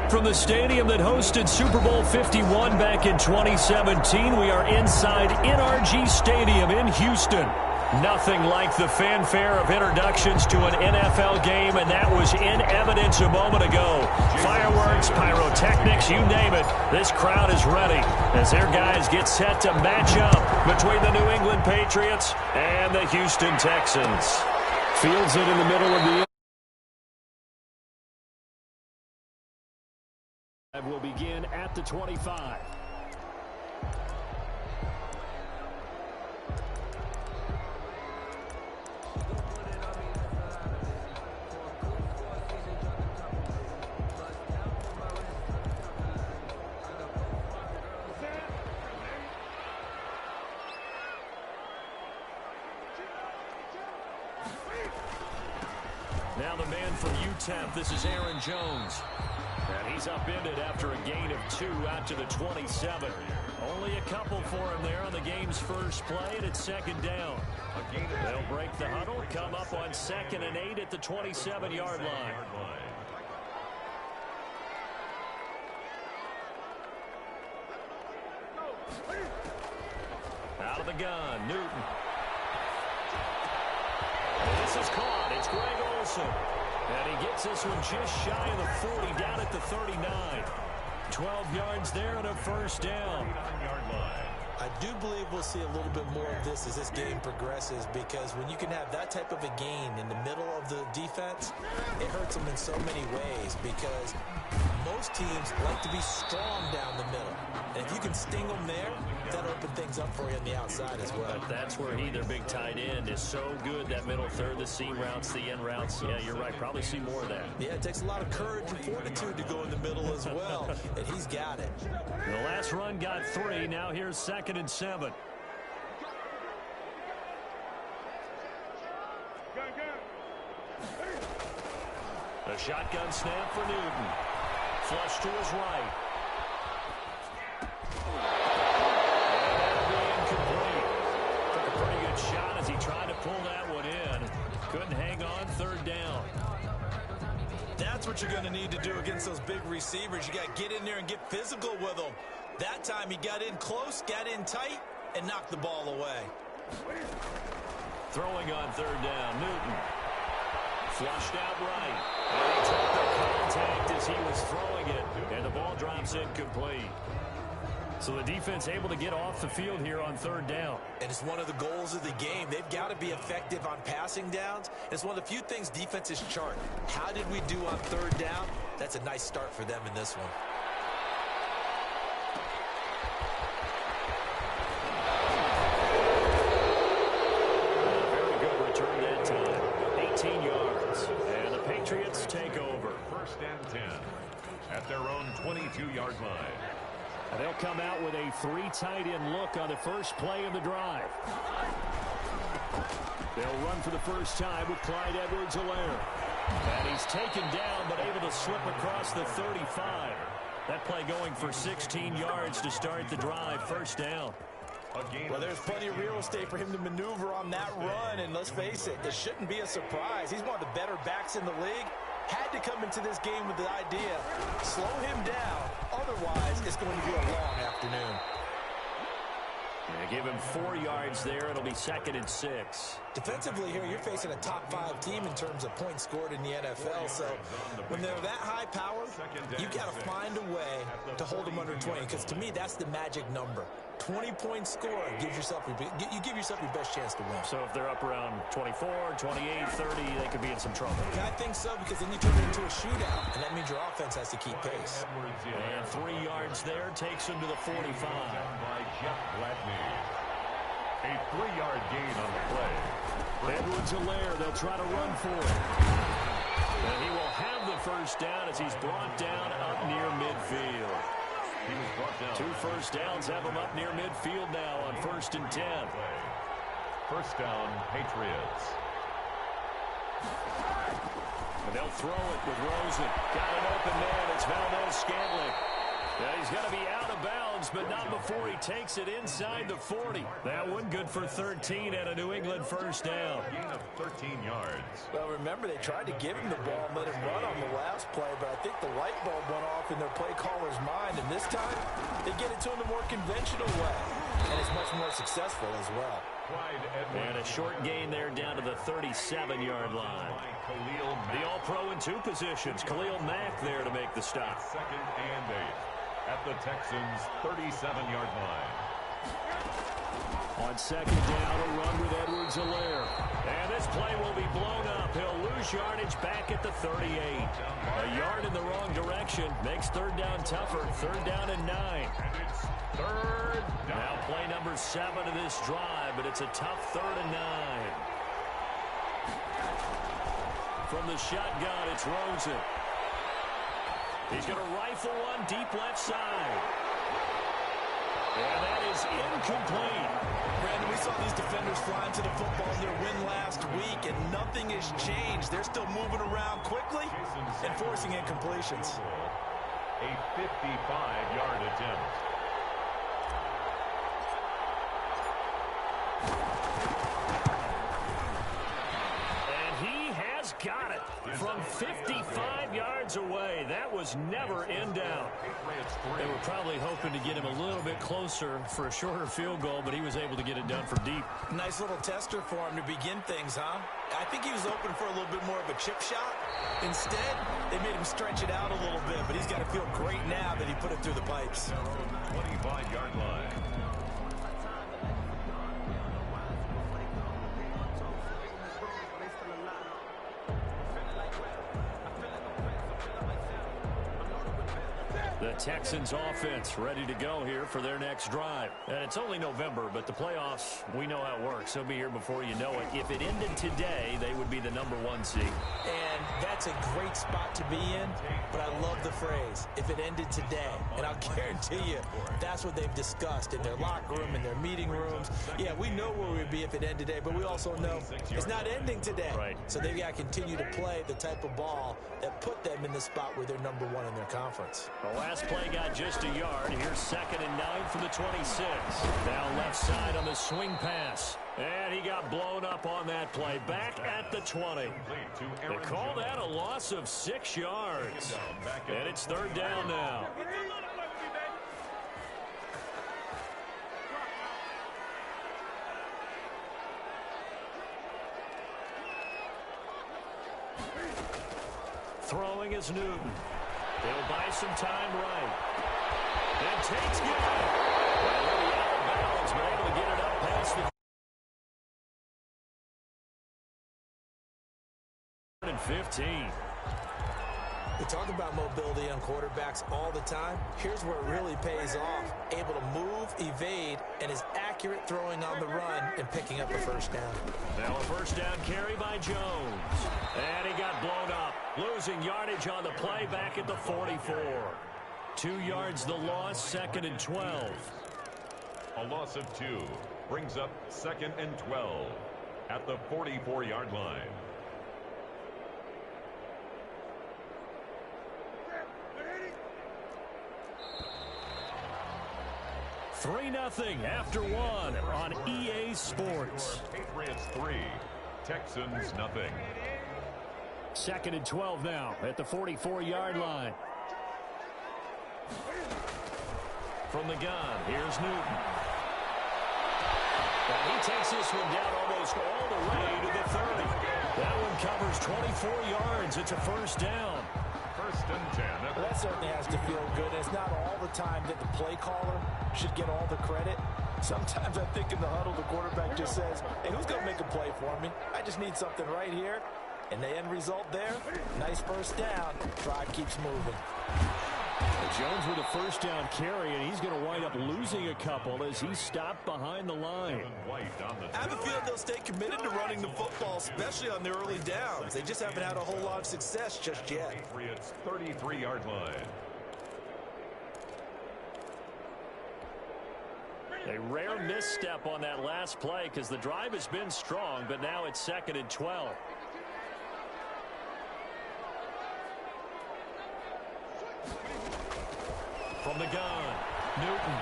From the stadium that hosted Super Bowl 51 back in 2017, we are inside NRG Stadium in Houston. Nothing like the fanfare of introductions to an NFL game, and that was in evidence a moment ago. Fireworks, pyrotechnics, you name it. This crowd is ready as their guys get set to match up between the New England Patriots and the Houston Texans. Fields it in the middle of the will begin at the 25. Now the man from UTEP, this is Aaron Jones. And he's upended after a gain of 2 out to the 27. Only a couple for him there on the game's first play, and it's second down. They'll break the huddle, come up on 2nd and 8 at the 27-yard line. Out of the gun, Newton. This is caught. It's Greg Olsen. And he gets this one just shy of the 40, down at the 39. 12 yards there and a first down. I do believe we'll see a little bit more of this as this game progresses, because when you can have that type of a gain in the middle of the defense, it hurts them in so many ways, because most teams like to be strong down the middle. And if you can sting them there, that'll open things up for you on the outside as well. But that's where their big tight end, is so good, that middle third, the seam routes, the end routes. Yeah, you're right. Probably see more of that. Yeah, it takes a lot of courage and fortitude to go in the middle as well, and he's got it. The last run got 3. Now here's 2nd and 7. A shotgun snap for Newton. Flush to his right. And that'll be incomplete. Took a pretty good shot as he tried to pull that one in. Couldn't hang on, 3rd down. That's what you're going to need to do against those big receivers. You got to get in there and get physical with them. That time he got in close, got in tight, and knocked the ball away. Throwing on 3rd down, Newton. Flushed out right. And he took the contact as he was throwing it. And the ball drops incomplete. So the defense able to get off the field here on 3rd down. And it's one of the goals of the game. They've got to be effective on passing downs. It's one of the few things defenses chart. How did we do on 3rd down? That's a nice start for them in this one. Very good return that time. 18 yards. And the Patriots take over. 1st and 10 at their own 22-yard line. And they'll come out with a 3 tight end look on the first play of the drive. They'll run for the first time with Clyde Edwards-Helaire. And he's taken down, but able to slip across the 35. That play going for 16 yards to start the drive. 1st down. Well, there's plenty of real estate for him to maneuver on that run, and let's face it, this shouldn't be a surprise. He's one of the better backs in the league. Had to come into this game with the idea, slow him down, otherwise it's going to be a long afternoon. Yeah, give him 4 yards there. It'll be 2nd and 6. Defensively here, you're facing a top 5 team in terms of points scored in the NFL. So when they're that high power, you've got to find a way to hold them under 20. Because to me, that's the magic number. 20-point score gives yourself you give yourself your best chance to win. So if they're up around 24, 28, 30, they could be in some trouble. Yeah, I think so, because then you turn it into a shootout, and that means your offense has to keep pace. And 3 yards there takes him to the 45. A 3-yard gain on the play. Edwards-Helaire, they'll try to run for it. And he will have the first down as he's brought down up near midfield. He was brought down. 2 first downs have him up near midfield now on 1st and 10. 1st down, Patriots. And they'll throw it with Rosen. Got an open man. It's Valdez Scantling. Yeah, he's is going to be out of bounds, but not before he takes it inside the 40. That one good for 13 and a New England first down. Gain of 13 yards. Well, remember, they tried to give him the ball and let him run on the last play, but I think the light bulb went off in their play caller's mind, and this time they get it to him the more conventional way, and it's much more successful as well. And a short gain there down to the 37-yard line. The All-Pro in 2 positions. Khalil Mack there to make the stop. Second and 8 at the Texans' 37-yard line. On second down, a run with Edwards-Helaire. And this play will be blown up. He'll lose yardage back at the 38. A yard in the wrong direction makes third down tougher. Third down and 9. And it's third down. Now play number 7 of this drive, but it's a tough 3rd and 9. From the shotgun, it's Rosen. He's going to rifle one deep left side. And that is incomplete. Brandon, we saw these defenders flying to the football in their win last week, and nothing has changed. They're still moving around quickly and forcing incompletions. A 55-yard attempt. Got it from 55 yards away. That was never in doubt. They were probably hoping to get him a little bit closer for a shorter field goal, but he was able to get it done from deep. Nice little tester for him to begin things, huh? I think he was open for a little bit more of a chip shot. Instead, they made him stretch it out a little bit, but he's got to feel great now that he put it through the pipes. 25-yard line. The Texans offense ready to go here for their next drive. And it's only November, but the playoffs, we know how it works. They'll be here before you know it. If it ended today, they would be the number 1 seed. And that's a great spot to be in, but I love the phrase, if it ended today. And I'll guarantee you, that's what they've discussed in their locker room, in their meeting rooms. Yeah, we know where we'd be if it ended today, but we also know it's not ending today. Right. So they've got to continue to play the type of ball that put them in the spot where they're number 1 in their conference. The last play got just a yard. Here's 2nd and 9 from the 26. Now left side on the swing pass. And he got blown up on that play. Back at the 20. They call that a loss of 6 yards. And it's 3rd down now. Throwing is Newton. He'll buy some time right. And takes good. Well, he'll be out of bounds, but able to get it up past the 15. We talk about mobility on quarterbacks all the time. Here's where it really pays off. Able to move, evade, and is accurate throwing on the run and picking up a first down. Now a first down carry by Jones. And he got blown up. Losing yardage on the play back at the 44. 2 yards the loss, 2nd and 12. A loss of 2 brings up 2nd and 12 at the 44-yard line. 3-0 after 1 on EA Sports. Patriots 3, Texans nothing. 2nd and 12 now at the 44-yard line. From the gun, here's Newton. And he takes this one down almost all the way to the 30. That one covers 24 yards. It's a first down. 1st and 10. Well, that certainly has to feel good. It's not all the time that the play caller should get all the credit. Sometimes I think in the huddle, the quarterback just says, hey, who's going to make a play for me? I just need something right here. And the end result there, nice first down. Drive keeps moving. Jones with a first down carry, and he's going to wind up losing a couple as he stopped behind the line. I have a feeling they'll stay committed to running the football, especially on their early downs. They just haven't had a whole lot of success just yet. Patriots 33-yard line. A rare misstep on that last play because the drive has been strong, but now it's 2nd and 12. From the gun, Newton.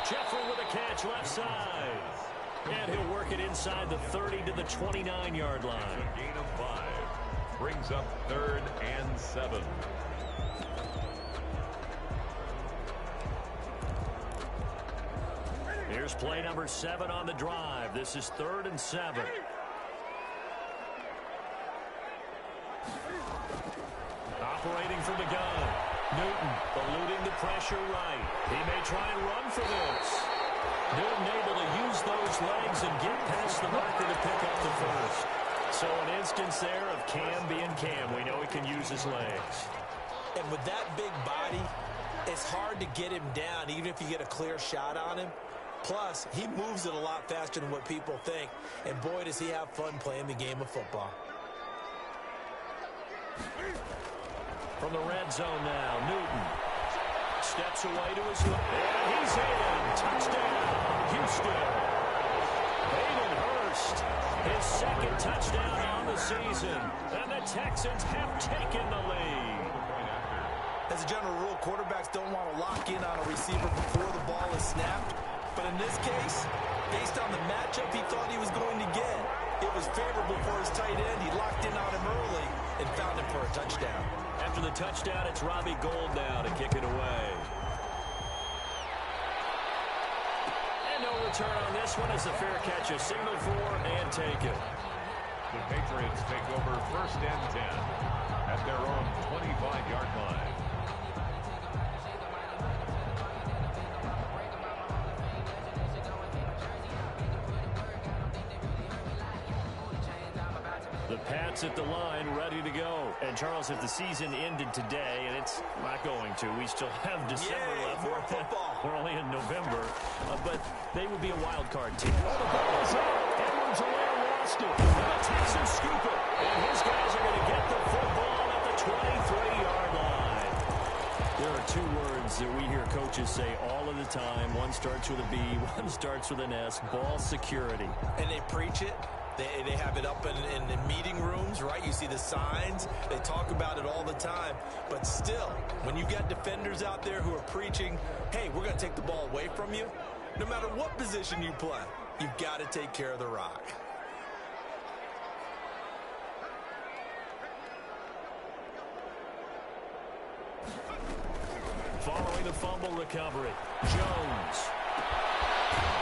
Jeffrey with a catch left side. And he'll work it inside the 30 to the 29-yard line. A gain of 5. Brings up 3rd and 7. Here's play number 7 on the drive. This is 3rd and 7. Operating from the gun. Newton eluding the pressure right. He may try and run for this. Newton able to use those legs and get past the marker to pick up the first. So an instance there of Cam being Cam. We know he can use his legs. And with that big body, it's hard to get him down, even if you get a clear shot on him. Plus, he moves it a lot faster than what people think. And boy, does he have fun playing the game of football. From the red zone now, Newton steps away to his left. And he's in. Touchdown, Houston. Hayden Hurst, his second touchdown on the season. And the Texans have taken the lead. As a general rule, quarterbacks don't want to lock in on a receiver before the ball is snapped. But in this case, based on the matchup he thought he was going to get, it was favorable for his tight end. He locked in on him early and found him for a touchdown. After the touchdown, it's Robbie Gould now to kick it away. And no return on this one as the fair catch is signaled for and taken. The Patriots take over 1st and 10 at their own 25-yard line. The Pats at the line, ready to go. And, Charles, if the season ended today, and it's not going to, we still have December left. More football. We're only in November. But they would be a wild card team. Oh, the ball is out. Edwards-Helaire lost it. And the Texans scoop it. And his guys are going to get the football at the 23-yard line. There are 2 words that we hear coaches say all of the time. One starts with a B, one starts with an S. Ball security. And they preach it. They have it up in meeting rooms, right? You see the signs. They talk about it all the time. But still, when you got defenders out there who are preaching, hey, we're going to take the ball away from you, no matter what position you play, you've got to take care of the rock. Following the fumble recovery, Jones.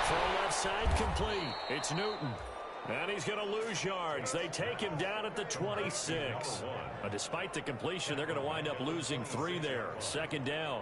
Throw left side complete. It's Newton. And he's going to lose yards. They take him down at the 26. But despite the completion, they're going to wind up losing 3 there. 2nd down.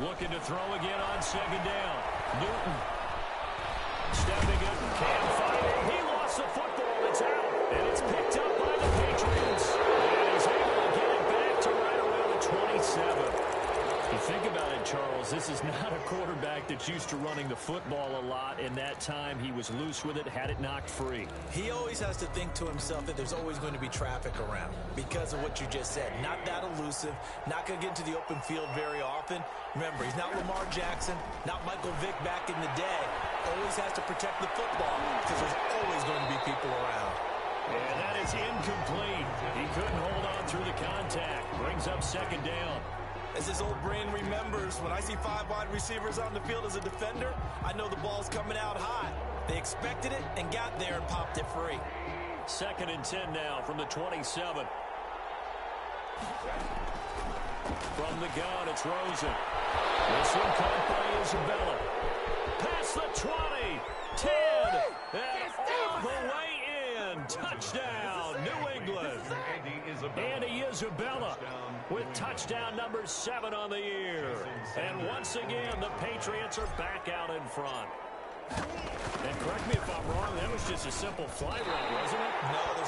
Looking to throw again on 2nd down. Newton stepping up. Can't fight it. He lost the football. It's out. And it's picked up by the Patriots. And he's able to get it back to right around the 27. You think about it, Charles, this is not a quarterback that's used to running the football a lot. In that time, he was loose with it, had it knocked free. He always has to think to himself that there's always going to be traffic around because of what you just said. Not that elusive, not going to get into the open field very often. Remember, he's not Lamar Jackson, not Michael Vick back in the day. Always has to protect the football because there's always going to be people around. And that is incomplete. He couldn't hold on through the contact. Brings up 2nd down. As his old brain remembers, when I see 5 wide receivers on the field as a defender, I know the ball's coming out high. They expected it and got there and popped it free. 2nd and 10 now from the 27. From the gun, it's Rosen. This one caught by Isabella. Past the 20, 10, and all the way in. Touchdown, New England. Andy Isabella with touchdown number 7 on the year. And once again, the Patriots are back out in front. And correct me if I'm wrong, that was just a simple fly route, wasn't it? No,